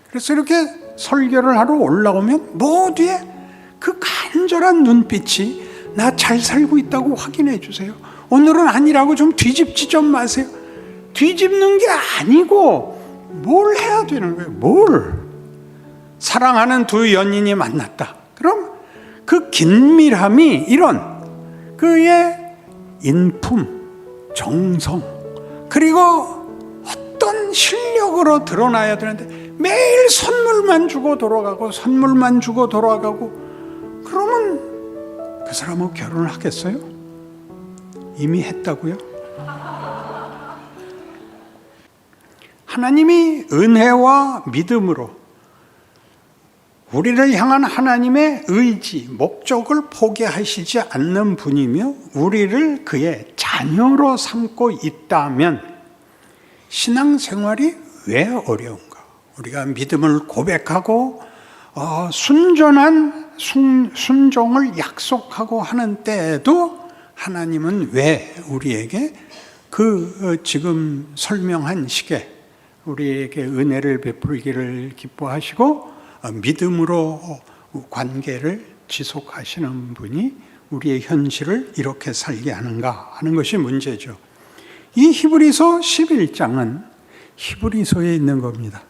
그래서 이렇게 설교를 하러 올라오면 모두의 그 간절한 눈빛이 나 잘 살고 있다고 확인해 주세요. 오늘은 아니라고 좀 뒤집지 좀 마세요. 뒤집는 게 아니고 뭘 해야 되는 거예요. 뭘? 사랑하는 두 연인이 만났다. 그럼 그 긴밀함이 이런 그의 인품, 정성, 그리고 어떤 실력으로 드러나야 되는데 매일 선물만 주고 돌아가고 선물만 주고 돌아가고 그러면 그 사람하고 결혼을 하겠어요? 이미 했다고요? 하나님이 은혜와 믿음으로 우리를 향한 하나님의 의지, 목적을 포기하시지 않는 분이며 우리를 그의 자녀로 삼고 있다면 신앙생활이 왜 어려운가? 우리가 믿음을 고백하고 순전한 순종을 약속하고 하는 때에도 하나님은 왜 우리에게 그 지금 설명한 시기에 우리에게 은혜를 베풀기를 기뻐하시고 믿음으로 관계를 지속하시는 분이 우리의 현실을 이렇게 살게 하는가 하는 것이 문제죠. 이 히브리서 11장은 히브리서에 있는 겁니다.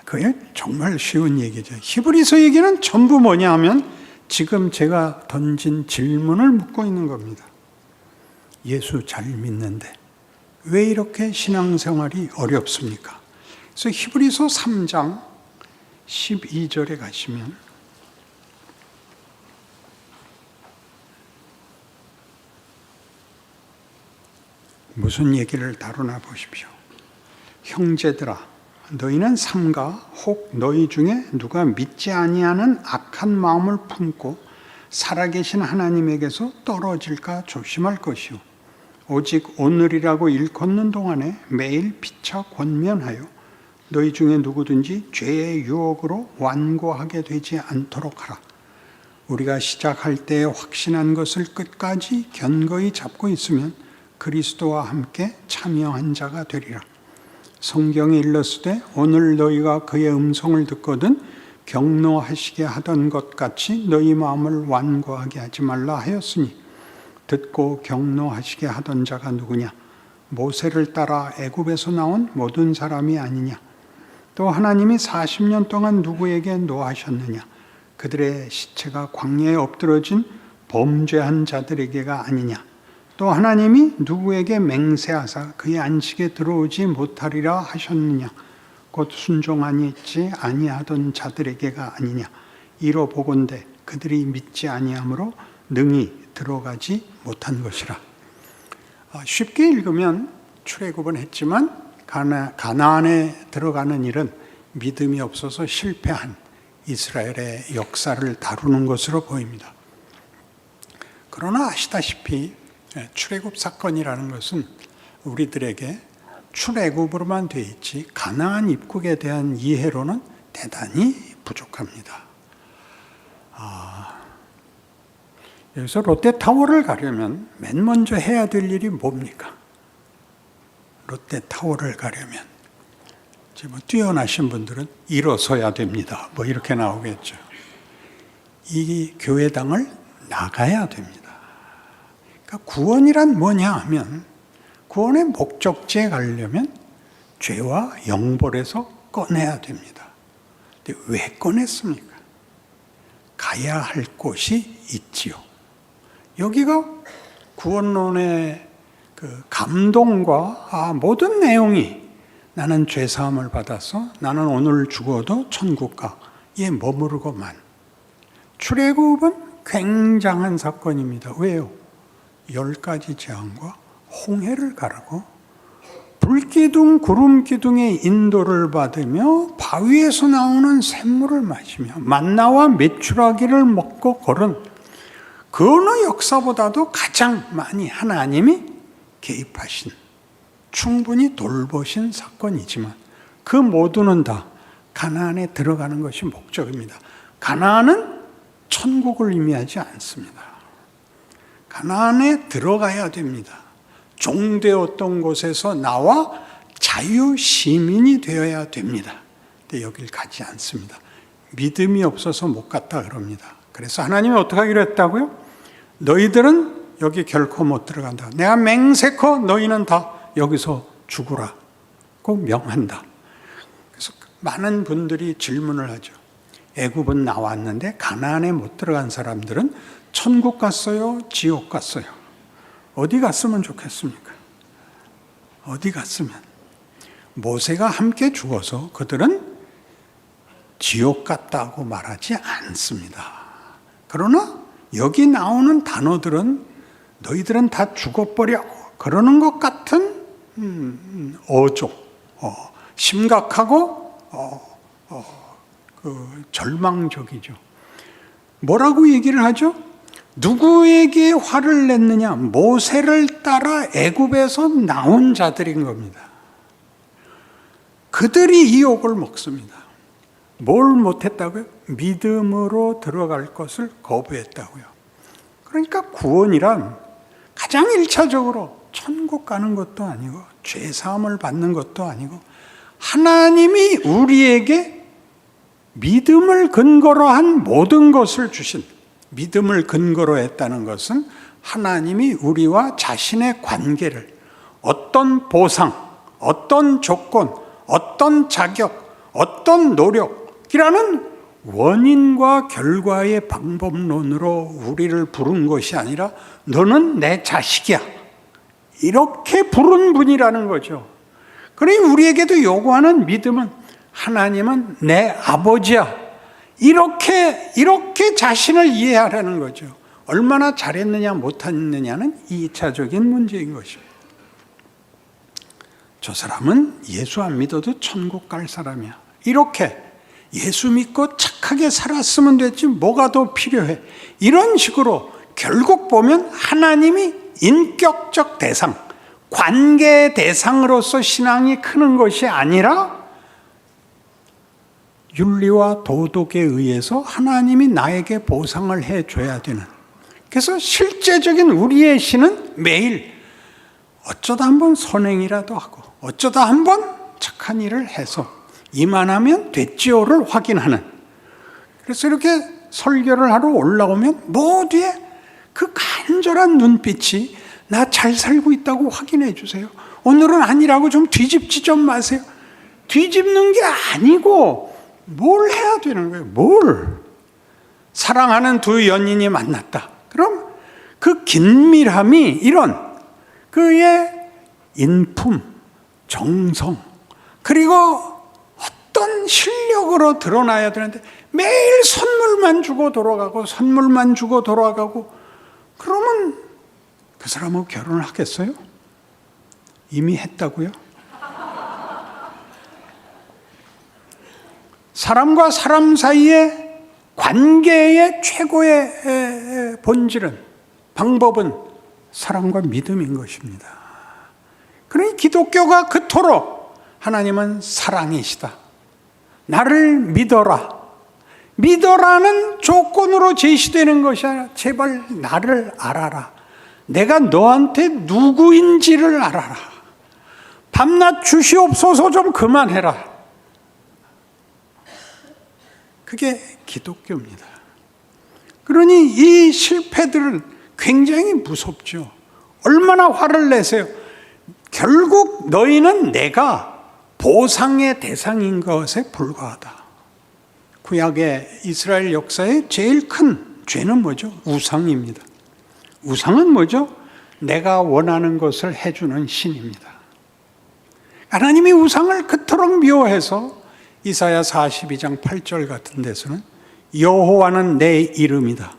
그게 정말 쉬운 얘기죠. 히브리서 얘기는 전부 뭐냐 하면 지금 제가 던진 질문을 묻고 있는 겁니다. 예수 잘 믿는데 왜 이렇게 신앙생활이 어렵습니까? 그래서 히브리서 3장 12절에 가시면 무슨 얘기를 다루나 보십시오. 형제들아 너희는 삼가 혹 너희 중에 누가 믿지 아니하는 악한 마음을 품고 살아계신 하나님에게서 떨어질까 조심할 것이요 오직 오늘이라고 일컫는 동안에 매일 피차 권면하여 너희 중에 누구든지 죄의 유혹으로 완고하게 되지 않도록 하라. 우리가 시작할 때 확신한 것을 끝까지 견고히 잡고 있으면 그리스도와 함께 참여한 자가 되리라. 성경에 일렀으되 오늘 너희가 그의 음성을 듣거든 경노하시게 하던 것 같이 너희 마음을 완고하게 하지 말라 하였으니 듣고 경노하시게 하던 자가 누구냐? 모세를 따라 애굽에서 나온 모든 사람이 아니냐? 또 하나님이 40년 동안 누구에게 노하셨느냐? 그들의 시체가 광야에 엎드러진 범죄한 자들에게가 아니냐? 또 하나님이 누구에게 맹세하사 그의 안식에 들어오지 못하리라 하셨느냐? 곧 순종하지 아니하던 자들에게가 아니냐? 이로 보건대 그들이 믿지 아니하므로 능히 들어가지 못한 것이라. 쉽게 읽으면 출애굽은 했지만 가나안에 들어가는 일은 믿음이 없어서 실패한 이스라엘의 역사를 다루는 것으로 보입니다. 그러나 아시다시피 출애굽 사건이라는 것은 우리들에게 출애굽으로만 돼 있지 가나안 입국에 대한 이해로는 대단히 부족합니다. 여기서 롯데타워를 가려면 맨 먼저 해야 될 일이 뭡니까? 롯데타워를 가려면 뭐 뛰어나신 분들은 일어서야 됩니다. 뭐 이렇게 나오겠죠. 이 교회당을 나가야 됩니다. 그러니까 구원이란 뭐냐 하면 구원의 목적지에 가려면 죄와 영벌에서 꺼내야 됩니다. 근데 왜 꺼냈습니까? 가야 할 곳이 있지요. 여기가 구원론의 그 감동과 모든 내용이 나는 죄사함을 받아서 나는 오늘 죽어도 천국 가에 머무르고만. 출애굽은 굉장한 사건입니다. 왜요? 10가지 재앙과 홍해를 가르고 불기둥 구름기둥의 인도를 받으며 바위에서 나오는 샘물을 마시며 만나와 메추라기를 먹고 걸은 그 어느 역사보다도 가장 많이 하나님이 개입하신 충분히 돌보신 사건이지만 그 모두는 다 가나안에 들어가는 것이 목적입니다. 가나안은 천국을 의미하지 않습니다. 가나안에 들어가야 됩니다. 종되었던 곳에서 나와 자유 시민이 되어야 됩니다. 근데 여길 가지 않습니다. 믿음이 없어서 못 갔다 그럽니다. 그래서 하나님이 어떻게 하기로 했다고요? 너희들은 여기 결코 못 들어간다. 내가 맹세코 너희는 다 여기서 죽으라고 명한다. 그래서 많은 분들이 질문을 하죠. 애굽은 나왔는데 가나안에 못 들어간 사람들은 천국 갔어요? 지옥 갔어요? 어디 갔으면 좋겠습니까? 어디 갔으면? 모세가 함께 죽어서 그들은 지옥 갔다고 말하지 않습니다. 그러나 여기 나오는 단어들은 너희들은 다 죽어버려 그러는 것 같은 어조, 심각하고 절망적이죠. 뭐라고 얘기를 하죠? 누구에게 화를 냈느냐? 모세를 따라 애굽에서 나온 자들인 겁니다. 그들이 이 욕을 먹습니다. 뭘 못했다고요? 믿음으로 들어갈 것을 거부했다고요. 그러니까 구원이란 가장 1차적으로 천국 가는 것도 아니고 죄사함을 받는 것도 아니고 하나님이 우리에게 믿음을 근거로 한 모든 것을 주신, 믿음을 근거로 했다는 것은 하나님이 우리와 자신의 관계를 어떤 보상, 어떤 조건, 어떤 자격, 어떤 노력이라는 원인과 결과의 방법론으로 우리를 부른 것이 아니라 너는 내 자식이야 이렇게 부른 분이라는 거죠. 그러니 우리에게도 요구하는 믿음은 하나님은 내 아버지야 이렇게 자신을 이해하라는 거죠. 얼마나 잘했느냐 못했느냐는 2차적인 문제인 것입니다. 저 사람은 예수 안 믿어도 천국 갈 사람이야. 이렇게 예수 믿고 착하게 살았으면 됐지 뭐가 더 필요해. 이런 식으로 결국 보면 하나님이 인격적 대상, 관계 대상으로서 신앙이 크는 것이 아니라 윤리와 도덕에 의해서 하나님이 나에게 보상을 해줘야 되는. 그래서 실제적인 우리의 신은 매일 어쩌다 한번 선행이라도 하고 어쩌다 한번 착한 일을 해서 이만하면 됐지요를 확인하는. 그래서 이렇게 설교를 하러 올라오면 모두의 그 간절한 눈빛이 나 잘 살고 있다고 확인해 주세요. 오늘은 아니라고 좀 뒤집지 좀 마세요. 뒤집는 게 아니고 뭘 해야 되는 거예요? 뭘? 사랑하는 두 연인이 만났다. 그럼 그 긴밀함이 이런 그의 인품, 정성, 그리고 어떤 실력으로 드러나야 되는데 매일 선물만 주고 돌아가고 선물만 주고 돌아가고 그러면 그 사람하고 결혼을 하겠어요? 이미 했다고요? 사람과 사람 사이의 관계의 최고의 본질은, 방법은 사랑과 믿음인 것입니다. 그러니 기독교가 그토록 하나님은 사랑이시다. 나를 믿어라. 믿어라는 조건으로 제시되는 것이 아니라 제발 나를 알아라. 내가 너한테 누구인지를 알아라. 밤낮 주시옵소서 좀 그만해라. 그게 기독교입니다. 그러니 이 실패들은 굉장히 무섭죠. 얼마나 화를 내세요. 결국 너희는 내가 보상의 대상인 것에 불과하다. 구약의 이스라엘 역사의 제일 큰 죄는 뭐죠? 우상입니다. 우상은 뭐죠? 내가 원하는 것을 해주는 신입니다. 하나님이 우상을 그토록 미워해서 이사야 42장 8절 같은 데서는 여호와는 내 이름이다.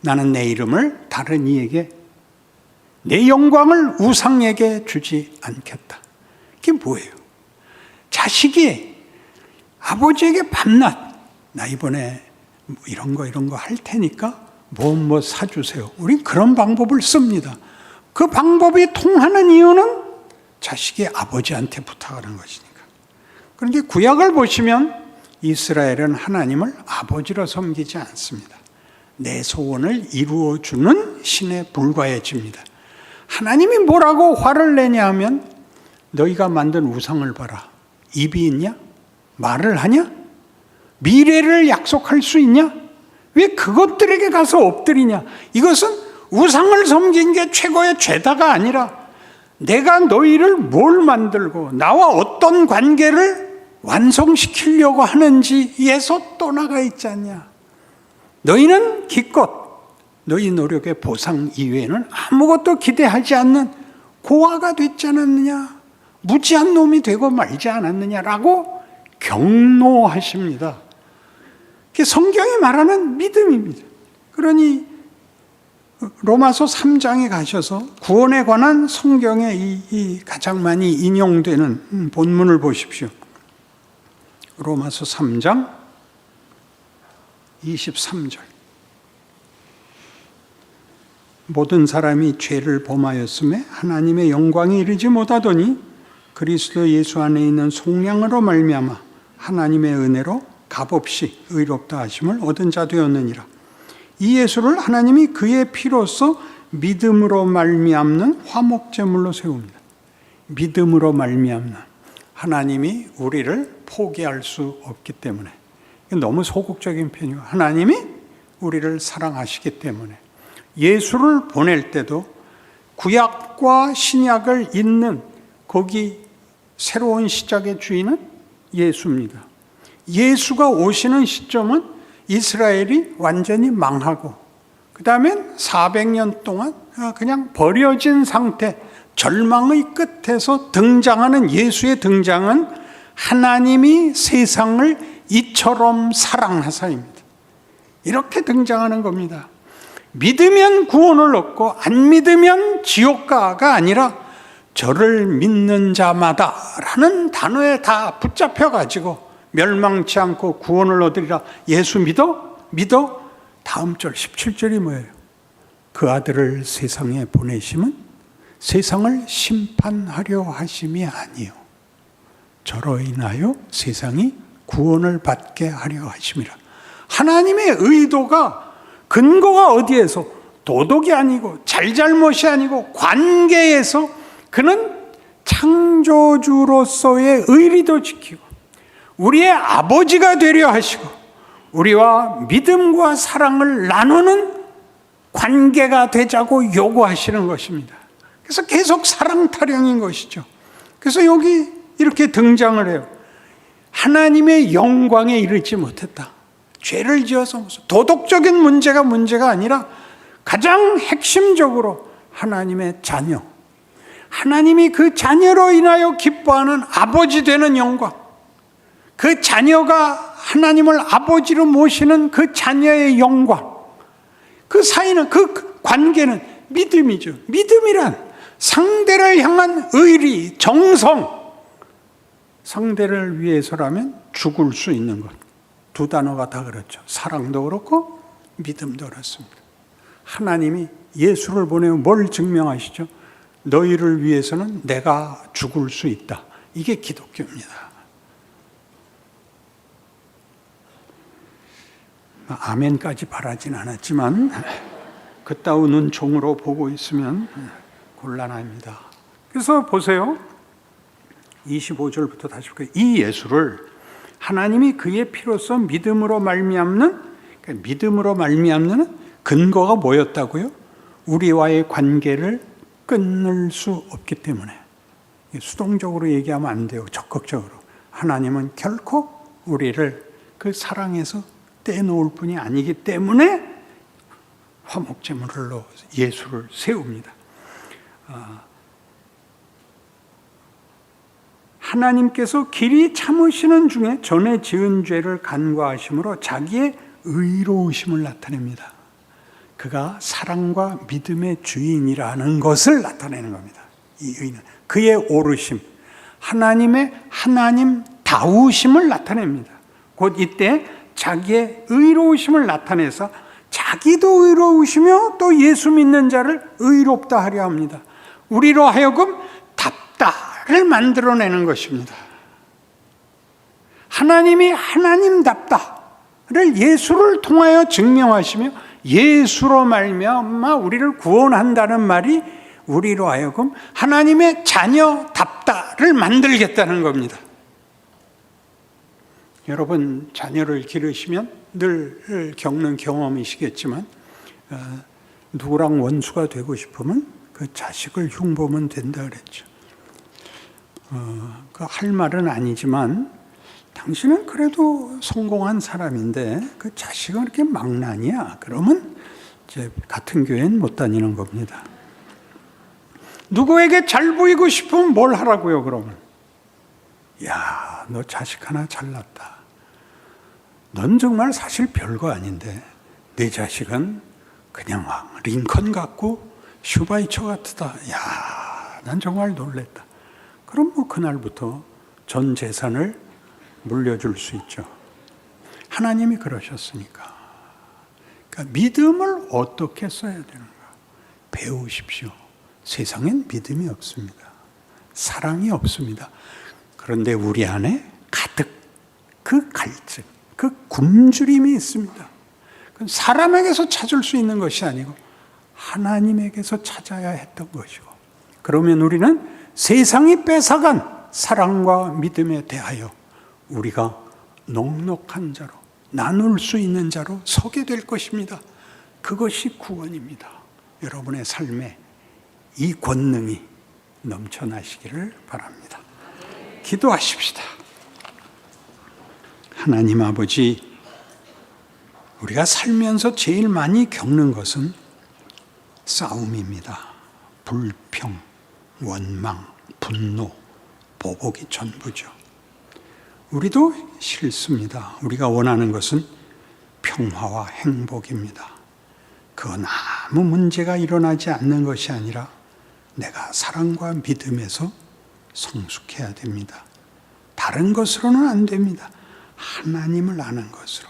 나는 내 이름을 다른 이에게, 내 영광을 우상에게 주지 않겠다. 그게 뭐예요? 자식이 아버지에게 밤낮 나 이번에 이런 거 할 테니까 뭐 사주세요. 우린 그런 방법을 씁니다. 그 방법이 통하는 이유는 자식이 아버지한테 부탁하는 것이니까. 그런데 구약을 보시면 이스라엘은 하나님을 아버지로 섬기지 않습니다. 내 소원을 이루어주는 신에 불과해집니다. 하나님이 뭐라고 화를 내냐 하면 너희가 만든 우상을 봐라. 입이 있냐? 말을 하냐? 미래를 약속할 수 있냐? 왜 그것들에게 가서 엎드리냐? 이것은 우상을 섬긴 게 최고의 죄다가 아니라 내가 너희를 뭘 만들고 나와 어떤 관계를 완성시키려고 하는지에서 떠나가 있지 않냐? 너희는 기껏 너희 노력의 보상 이외에는 아무것도 기대하지 않는 고아가 됐지 않았느냐? 무지한 놈이 되고 말지 않았느냐라고 경노하십니다. 그게 성경이 말하는 믿음입니다. 그러니 로마서 3장에 가셔서 구원에 관한 성경에 이 가장 많이 인용되는 본문을 보십시오. 로마서 3장 23절. 모든 사람이 죄를 범하였음에 하나님의 영광에 이르지 못하더니 그리스도 예수 안에 있는 속량으로 말미암아 하나님의 은혜로 값없이 의롭다 하심을 얻은 자 되었느니라. 이 예수를 하나님이 그의 피로써 믿음으로 말미암는 화목제물로 세웁니다. 믿음으로 말미암는, 하나님이 우리를 포기할 수 없기 때문에, 너무 소극적인 표현이고 하나님이 우리를 사랑하시기 때문에 예수를 보낼 때도 구약과 신약을 잇는 거기 새로운 시작의 주인은 예수입니다. 예수가 오시는 시점은 이스라엘이 완전히 망하고 그 다음엔 400년 동안 그냥 버려진 상태, 절망의 끝에서 등장하는 예수의 등장은 하나님이 세상을 이처럼 사랑하사입니다. 이렇게 등장하는 겁니다. 믿으면 구원을 얻고 안 믿으면 지옥가가 아니라 저를 믿는 자마다 라는 단어에 다 붙잡혀가지고 멸망치 않고 구원을 얻으리라. 예수 믿어? 믿어? 다음 절 17절이 뭐예요? 그 아들을 세상에 보내심은 세상을 심판하려 하심이 아니요 저로 인하여 세상이 구원을 받게 하려 하심이라. 하나님의 의도가 근거가 어디에서? 도덕이 아니고 잘잘못이 아니고 관계에서 그는 창조주로서의 의리도 지키고 우리의 아버지가 되려 하시고 우리와 믿음과 사랑을 나누는 관계가 되자고 요구하시는 것입니다. 그래서 계속 사랑 타령인 것이죠. 그래서 여기 이렇게 등장을 해요. 하나님의 영광에 이르지 못했다. 죄를 지어서 도덕적인 문제가 아니라 가장 핵심적으로 하나님의 자녀, 하나님이 그 자녀로 인하여 기뻐하는 아버지 되는 영광, 그 자녀가 하나님을 아버지로 모시는 그 자녀의 영광, 그 사이는, 그 관계는 믿음이죠. 믿음이란 상대를 향한 의리, 정성, 상대를 위해서라면 죽을 수 있는 것. 두 단어가 다 그렇죠. 사랑도 그렇고 믿음도 그렇습니다. 하나님이 예수를 보내어 뭘 증명하시죠? 너희를 위해서는 내가 죽을 수 있다. 이게 기독교입니다. 아멘까지 바라진 않았지만 그따위 눈총으로 보고 있으면 곤란합니다. 그래서 보세요. 25절부터 다시 볼게요. 이 예수를 하나님이 그의 피로써 믿음으로 말미암는, 그러니까 믿음으로 말미암는 근거가 뭐였다고요? 우리와의 관계를 끊을 수 없기 때문에. 수동적으로 얘기하면 안 돼요. 적극적으로. 하나님은 결코 우리를 그 사랑에서 떼놓을 뿐이 아니기 때문에 화목제물로 예수를 세웁니다. 하나님께서 길이 참으시는 중에 전에 지은 죄를 간과하심으로 자기의 의로우심을 나타냅니다. 그가 사랑과 믿음의 주인이라는 것을 나타내는 겁니다. 이 의는 그의 오르심, 하나님의 하나님다우심을 나타냅니다. 곧 이때 자기의 의로우심을 나타내서 자기도 의로우시며 또 예수 믿는 자를 의롭다 하려 합니다. 우리로 하여금 답다를 만들어내는 것입니다. 하나님이 하나님답다를 예수를 통하여 증명하시며 예수로 말미암아 우리를 구원한다는 말이 우리로 하여금 하나님의 자녀답다를 만들겠다는 겁니다. 여러분 자녀를 기르시면 늘 겪는 경험이시겠지만 누구랑 원수가 되고 싶으면 그 자식을 흉보면 된다 그랬죠. 그 할 말은 아니지만 당신은 그래도 성공한 사람인데 그 자식은 이렇게 망나니야. 그러면 이제 같은 교회는 못 다니는 겁니다. 누구에게 잘 보이고 싶으면 뭘 하라고요, 그러면? 야, 너 자식 하나 잘났다. 넌 정말 사실 별거 아닌데 내 자식은 그냥 링컨 같고 슈바이처 같다. 야, 난 정말 놀랬다. 그럼 뭐 그날부터 전 재산을 물려줄 수 있죠. 하나님이 그러셨으니까. 그러니까 믿음을 어떻게 써야 되는가? 배우십시오. 세상엔 믿음이 없습니다. 사랑이 없습니다. 그런데 우리 안에 가득 그 갈증, 그 굶주림이 있습니다. 그건 사람에게서 찾을 수 있는 것이 아니고 하나님에게서 찾아야 했던 것이고, 그러면 우리는 세상이 뺏어간 사랑과 믿음에 대하여 우리가 넉넉한 자로, 나눌 수 있는 자로 서게 될 것입니다. 그것이 구원입니다. 여러분의 삶에 이 권능이 넘쳐나시기를 바랍니다. 기도하십시다. 하나님 아버지, 우리가 살면서 제일 많이 겪는 것은 싸움입니다. 불평, 원망, 분노, 보복이 전부죠. 우리도 싫습니다. 우리가 원하는 것은 평화와 행복입니다. 그건 아무 문제가 일어나지 않는 것이 아니라 내가 사랑과 믿음에서 성숙해야 됩니다. 다른 것으로는 안 됩니다. 하나님을 아는 것으로,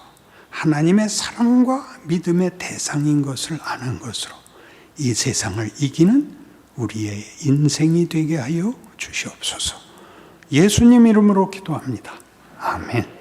하나님의 사랑과 믿음의 대상인 것을 아는 것으로 이 세상을 이기는 우리의 인생이 되게 하여 주시옵소서. 예수님 이름으로 기도합니다. 아멘.